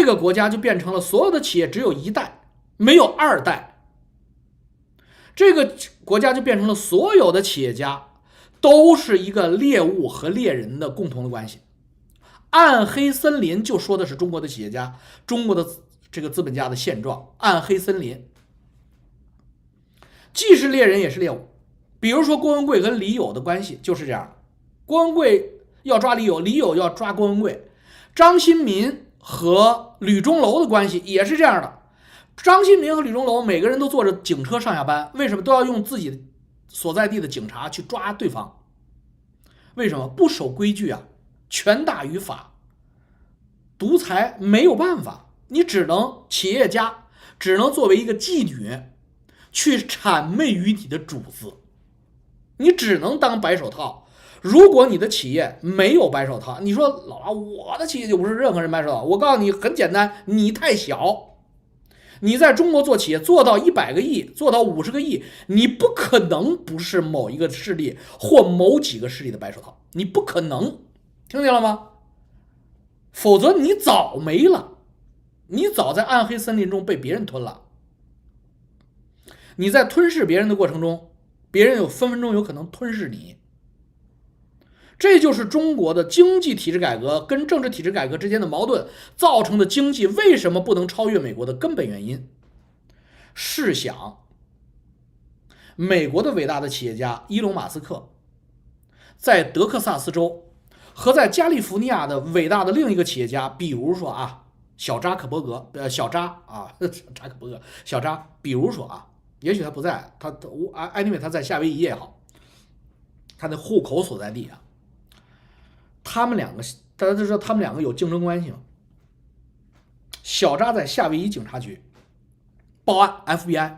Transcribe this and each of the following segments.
这个国家就变成了所有的企业只有一代，没有二代。这个国家就变成了所有的企业家都是一个猎物和猎人的共同的关系。暗黑森林就说的是中国的企业家，中国的这个资本家的现状。暗黑森林既是猎人也是猎物。比如说郭文贵跟李友的关系就是这样，郭文贵要抓李友，李友要抓郭文贵。张新民和吕钟楼的关系也是这样的，张新民和吕钟楼每个人都坐着警车上下班，为什么都要用自己所在地的警察去抓对方？为什么不守规矩啊？权大于法，独裁没有办法，你只能企业家只能作为一个妓女去谄媚于你的主子，你只能当白手套。如果你的企业没有白手套，你说老王，我的企业就不是任何人白手套。我告诉你，很简单，你太小。你在中国做企业做到100个亿，做到50个亿，你不可能不是某一个势力或某几个势力的白手套，你不可能，听见了吗？否则你早没了，你早在暗黑森林中被别人吞了。你在吞噬别人的过程中，别人分分钟有可能吞噬你。这就是中国的经济体制改革跟政治体制改革之间的矛盾造成的经济为什么不能超越美国的根本原因。试想，美国的伟大的企业家伊隆马斯克在德克萨斯州和在加利福尼亚的伟大的另一个企业家，比如说小扎克伯格，小扎，比如说也许他不在，anyway 他在夏威夷也好，他的户口所在地他们两个，大家都知道他们两个有竞争关系吗？小扎在夏威夷警察局报案 ，FBI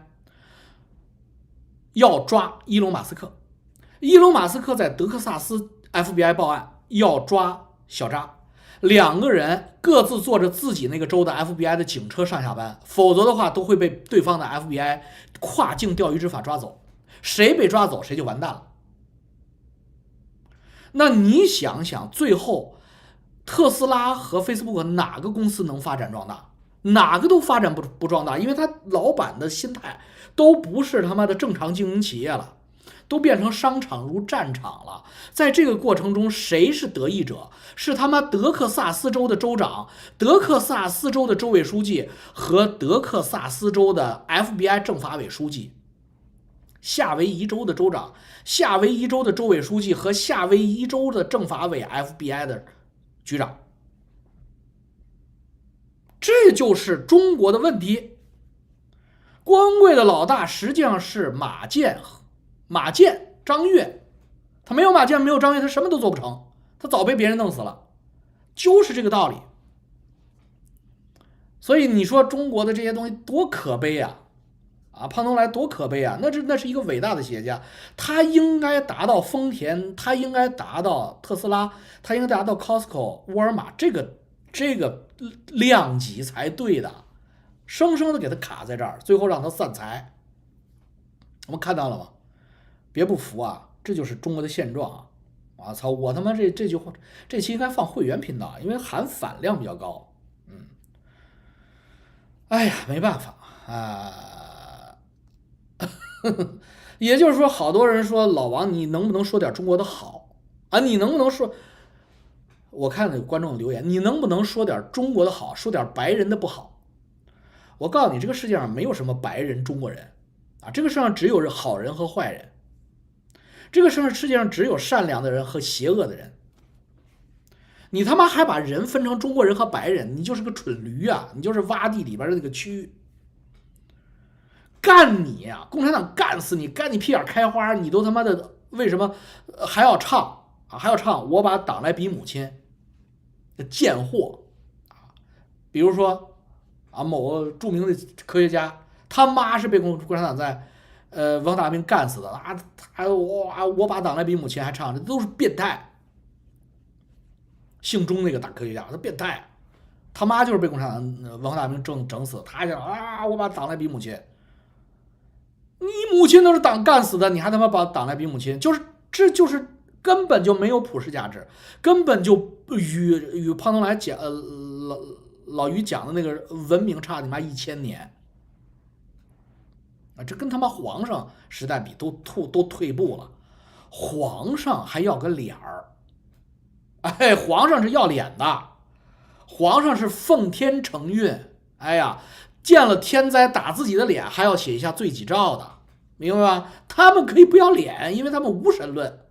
要抓伊隆马斯克，伊隆马斯克在德克萨斯 FBI 报案要抓小扎，两个人各自坐着自己那个州的 FBI 的警车上下班，否则的话都会被对方的 FBI 跨境钓鱼执法抓走，谁被抓走谁就完蛋了。那你想想，最后特斯拉和 Facebook 哪个公司能发展壮大？哪个都发展不壮大，因为他老板的心态都不是他妈的正常经营企业了，都变成商场如战场了。在这个过程中，谁是得益者？是他妈德克萨斯州的州长、德克萨斯州的州委书记和德克萨斯州的 FBI 政法委书记。夏威夷州的州长、夏威夷州的州委书记和夏威夷州的政法委 FBI 的局长，这就是中国的问题。郭文贵的老大实际上是马建、张悦，他没有马建，没有张悦，他什么都做不成，他早被别人弄死了，就是这个道理。所以你说中国的这些东西多可悲啊！胖东来多可悲啊！那是一个伟大的企业家，他应该达到丰田，他应该达到特斯拉，他应该达到 Costco、沃尔玛这个量级才对的，生生的给他卡在这儿，最后让他散财。我们看到了吗？别不服啊！这就是中国的现状啊！操！我他妈这句话，这期应该放会员频道，因为含反量比较高。哎呀，没办法也就是说，好多人说老王，你能不能说点中国的好你能不能说？我看那观众留言，你能不能说点中国的好，说点白人的不好？我告诉你，这个世界上没有什么白人、中国人这个世界上只有好人和坏人，这个世界上只有善良的人和邪恶的人。你他妈还把人分成中国人和白人，你就是个蠢驴你就是洼地里边的那个蛆。干你共产党干死你，干你屁眼开花，你都他妈的为什么还要唱我把党来比母亲？贱货比如说某个著名的科学家，他妈是被共产党在文化大革命干死的我把党来比母亲还唱，这都是变态。姓钟那个大科学家，他变态，他妈就是被共产党文化大革命整死，他想我把党来比母亲。你母亲都是党干死的，你还他妈把党来比母亲，这就是根本就没有普世价值，根本就与胖东来老于讲的那个文明差你妈1000年啊，这跟他妈皇上时代比都退步了。皇上还要个脸儿，哎，皇上是要脸的，皇上是奉天承运，哎呀，见了天灾打自己的脸还要写一下罪己诏的，明白吧？他们可以不要脸，因为他们无神论。